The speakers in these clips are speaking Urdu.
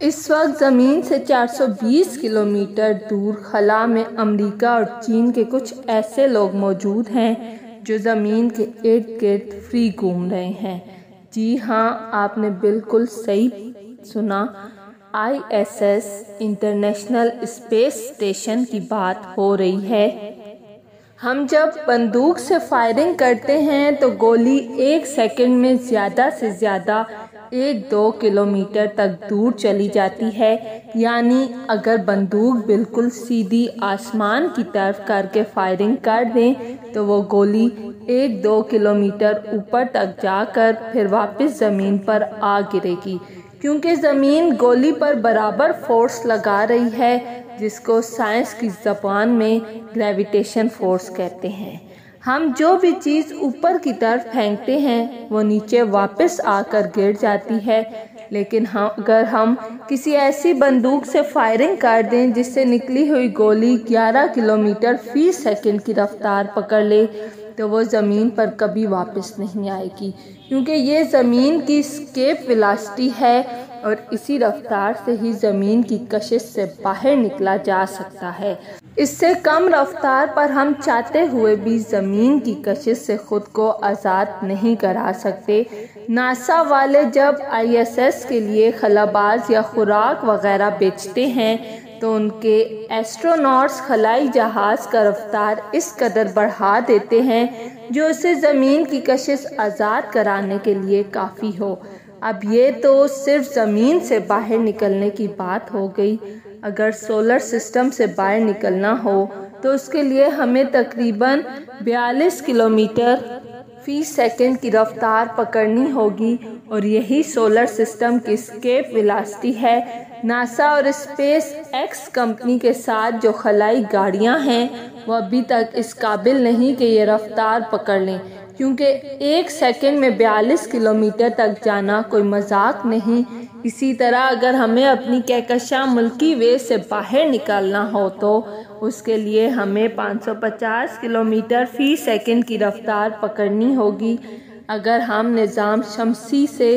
اس وقت زمین سے 420 کلومیٹر دور خلا میں امریکہ اور چین کے کچھ ایسے لوگ موجود ہیں جو زمین کے ارد گرد فری گھوم رہے ہیں۔ جی ہاں، آپ نے بالکل صحیح سنا، ISS انٹرنیشنل اسپیس اسٹیشن کی بات ہو رہی ہے۔ ہم جب بندوق سے فائرنگ کرتے ہیں تو گولی 1 سیکنڈ میں زیادہ سے زیادہ 1-2 کلومیٹر تک دور چلی جاتی ہے، یعنی اگر بندوق بالکل سیدھی آسمان کی طرف کر کے فائرنگ کر دیں تو وہ گولی 1-2 کلومیٹر اوپر تک جا کر پھر واپس زمین پر آ گرے گی، کیونکہ زمین گولی پر برابر فورس لگا رہی ہے، جس کو سائنس کی زبان میں گریویٹیشن فورس کہتے ہیں۔ ہم جو بھی چیز اوپر کی طرف پھینکتے ہیں وہ نیچے واپس آ کر گر جاتی ہے، لیکن اگر ہم کسی ایسی بندوق سے فائرنگ کر دیں جس سے نکلی ہوئی گولی 11 کلومیٹر فی سیکنڈ کی رفتار پکڑ لے تو وہ زمین پر کبھی واپس نہیں آئے گی، کیونکہ یہ زمین کی اسکیپ ویلاسٹی ہے اور اسی رفتار سے ہی زمین کی کشش سے باہر نکلا جا سکتا ہے۔ اس سے کم رفتار پر ہم چاہتے ہوئے بھی زمین کی کشش سے خود کو آزاد نہیں کرا سکتے۔ ناسا والے جب ISS کے لیے خلاباز یا خوراک وغیرہ بیچتے ہیں تو ان کے ایسٹروناٹس خلائی جہاز کا رفتار اس قدر بڑھا دیتے ہیں جو اسے زمین کی کشش آزاد کرانے کے لیے کافی ہو۔ اب یہ تو صرف زمین سے باہر نکلنے کی بات ہو گئی، اگر سولر سسٹم سے باہر نکلنا ہو تو اس کے لیے ہمیں تقریباً 42 کلومیٹر فی سیکنڈ کی رفتار پکڑنی ہوگی، اور یہی سولر سسٹم کی اسکیپ ویلاسٹی ہے۔ ناسا اور اسپیس ایکس کمپنی کے ساتھ جو خلائی گاڑیاں ہیں وہ ابھی تک اس قابل نہیں کہ یہ رفتار پکڑ لیں، کیونکہ 1 سیکنڈ میں 42 کلومیٹر تک جانا کوئی مذاق نہیں۔ اسی طرح اگر ہمیں اپنی کہکشاں ملکی وے سے باہر نکالنا ہو تو اس کے لیے ہمیں 550 کلومیٹر فی سیکنڈ کی رفتار پکڑنی ہوگی۔ اگر ہم نظام شمسی سے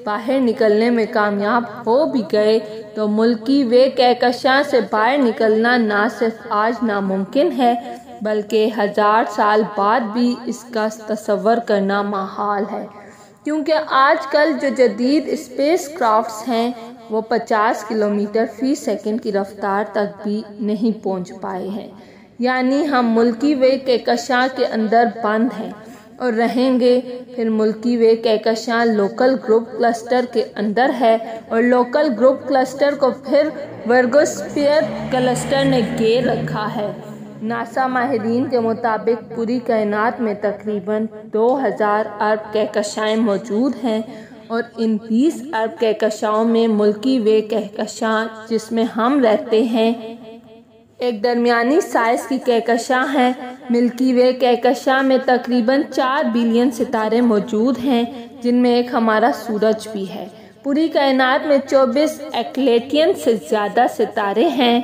باہر نکلنے میں کامیاب ہو بھی گئے تو ملکی وے کہکشاں سے باہر نکلنا نہ صرف آج ناممکن ہے بلکہ 1000 سال بعد بھی اس کا تصور کرنا محال ہے، کیونکہ آج کل جو جدید اسپیس کرافٹس ہیں وہ 50 کلومیٹر فی سیکنڈ کی رفتار تک بھی نہیں پہنچ پائے ہیں، یعنی ہم ملکی وے کہکشاں کے اندر بند ہیں اور رہیں گے۔ پھر ملکی وے کہکشاں لوکل گروپ کلسٹر کے اندر ہے اور لوکل گروپ کلسٹر کو پھر ورگوسفیئر کلسٹر نے گھیر رکھا ہے۔ ناسا ماہرین کے مطابق پوری کائنات میں تقریباً 2000 ارب کہکشائیں موجود ہیں، اور ان 20 ارب کہکشاؤں میں ملکی وے کہکشاں جس میں ہم رہتے ہیں ایک درمیانی سائز کی کہکشاں ہے۔ ملکی وے کہکشاں میں تقریباً 4 بلین ستارے موجود ہیں، جن میں ایک ہمارا سورج بھی ہے۔ پوری کائنات میں 24 ایکلیٹین سے زیادہ ستارے ہیں۔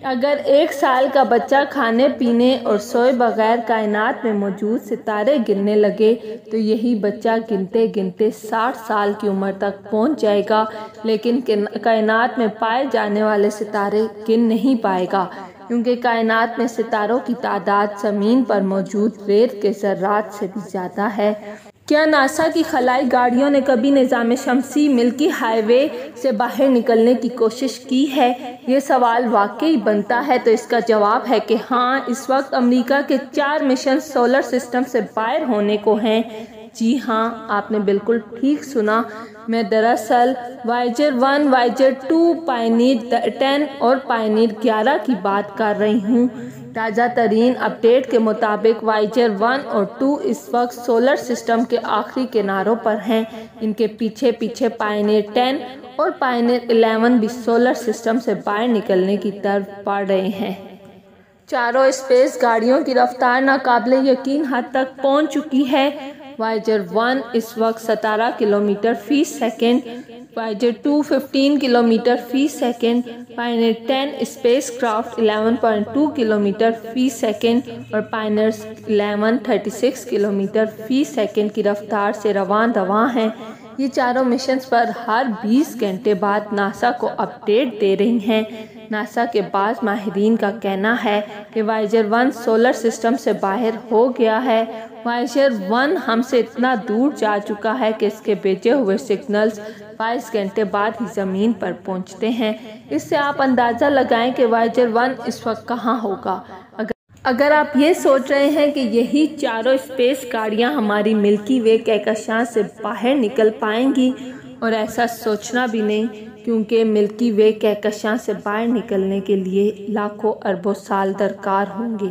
اگر 1 سال کا بچہ کھانے پینے اور سوئے بغیر کائنات میں موجود ستارے گننے لگے تو یہی بچہ گنتے گنتے 60 سال کی عمر تک پہنچ جائے گا، لیکن کائنات میں پائے جانے والے ستارے گن نہیں پائے گا، کیونکہ کائنات میں ستاروں کی تعداد زمین پر موجود ریت کے ذرات سے بھی زیادہ ہے۔ کیا ناسا کی خلائی گاڑیوں نے کبھی نظام شمسی ملکی ہائی وے سے باہر نکلنے کی کوشش کی ہے؟ یہ سوال واقعی بنتا ہے تو اس کا جواب ہے کہ ہاں، اس وقت امریکہ کے 4 مشن سولر سسٹم سے باہر ہونے کو ہیں۔ جی ہاں، آپ نے بالکل ٹھیک سنا، میں دراصل وائجر 1، وائجر 2، پائنیئر 10 اور پائنیئر 11 کی بات کر رہی ہوں۔ تازہ ترین اپڈیٹ کے مطابق وائجر 1 اور 2 اس وقت سولر سسٹم کے آخری کناروں پر ہیں۔ ان کے پیچھے پیچھے پائنیئر 10 اور پائنیئر 11 بھی سولر سسٹم سے باہر نکلنے کی طرف بڑھ رہے ہیں۔ چاروں اسپیس گاڑیوں کی رفتار ناقابل یقین حد تک پہنچ چکی ہے۔ وائجر 1 اس وقت 17 کلومیٹر فی سیکنڈ، وائجر 2 15 کلومیٹر فی second, pioneer 10 space craft 11.2 kilometre فی سیکنڈ اور پائنیئر 11 36 کلومیٹر فی سیکنڈ کی رفتار سے رواں ہیں۔ یہ چاروں مشنز پر ہر 20 گھنٹے بعد ناسا کو اپڈیٹ دے رہی ہیں۔ ناسا کے بعض ماہرین کا کہنا ہے کہ وائیجر 1 سولر سسٹم سے باہر ہو گیا ہے۔ وائیجر 1 ہم سے اتنا دور جا چکا ہے کہ اس کے بھیجے ہوئے سگنلز 22 گھنٹے بعد ہی زمین پر پہنچتے ہیں۔ اس سے آپ اندازہ لگائیں کہ وائیجر 1 اس وقت کہاں ہوگا۔ اگر آپ یہ سوچ رہے ہیں کہ یہی چاروں اسپیس گاڑیاں ہماری ملکی وے کہکشاں سے باہر نکل پائیں گی، اور ایسا سوچنا بھی نہیں، کیونکہ ملکی وے کہکشاں سے باہر نکلنے کے لیے لاکھوں اربوں سال درکار ہوں گے۔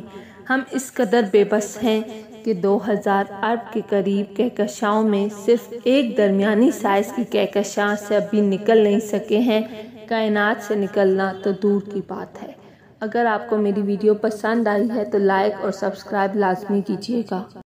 ہم اس قدر بے بس ہیں کہ 2000 ارب کے قریب کہکشاؤں میں صرف ایک درمیانی سائز کی کہکشاں سے ابھی نکل نہیں سکے ہیں، کائنات سے نکلنا تو دور کی بات ہے۔ اگر آپ کو میری ویڈیو پسند آئی ہے تو لائک اور سبسکرائب لازمی کیجیے گا۔